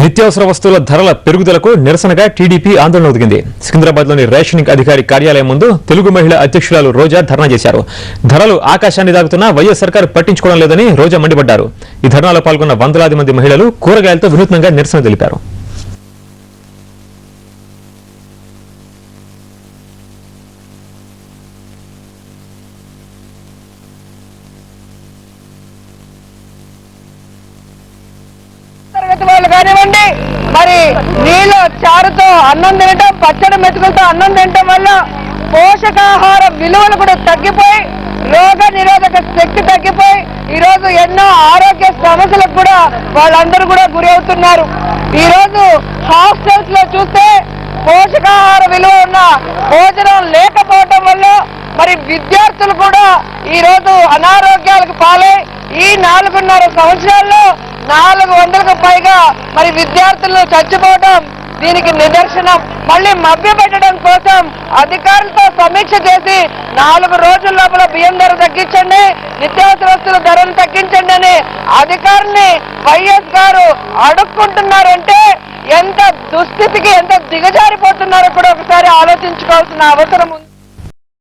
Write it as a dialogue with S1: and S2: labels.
S1: నిత్యావసర వస్తువుల ధరల పెరుగుదలకు నిరసనగా టీడీపీ ఆందోళన దిగింది. సికింద్రాబాద్లోని రేషనింగ్ అధికారి కార్యాలయం ముందు తెలుగు మహిళా అధ్యక్షురాలు రోజా ధర్నా చేశారు. ధరలు ఆకాశాన్ని దాటుతున్నా వైఎస్ సర్కారు పట్టించుకోవడం లేదని రోజా మండిపడ్డారు. ఈ ధర్నాలో పాల్గొన్న వందలాది మంది మహిళలు కూరగాయలతో వినూత్నంగా నిరసన తెలిపారు.
S2: మరి నీళ్ళ చారుతో అన్నం తినటం, పచ్చడి మెతుకులతో అన్నం తినటం వల్ల పోషకాహార విలువలు కూడా తగ్గిపోయి రోగ నిరోధక శక్తి తగ్గిపోయి ఈరోజు ఎన్నో ఆరోగ్య సమస్యలకు కూడా వాళ్ళందరూ కూడా గురి అవుతున్నారు. ఈరోజు హాస్టల్స్ లో చూస్తే పోషకాహార విలువ ఉన్న భోజనం లేకపోవటం వల్ల మరి విద్యార్థులు కూడా ఈరోజు అనారోగ్యాలకు పాలై ఈ 4.5 సంవత్సరాల్లో 400కు పైగా మరి విద్యార్థులు చచ్చిపోవడం దీనికి నిదర్శనం. మళ్ళీ మభ్యపెట్టడం కోసం అధికారులతో సమీక్ష చేసి 4 రోజుల లోపల బియ్యం ధర తగ్గించండి, నిత్యావసర వస్తువుల ధరలు తగ్గించండి అని అధికారుల్ని వైఎస్ గారు అడుక్కుంటున్నారంటే ఎంత దుస్థితికి ఎంత దిగజారిపోతున్నారో కూడా ఒకసారి ఆలోచించుకోవాల్సిన అవసరం ఉంది.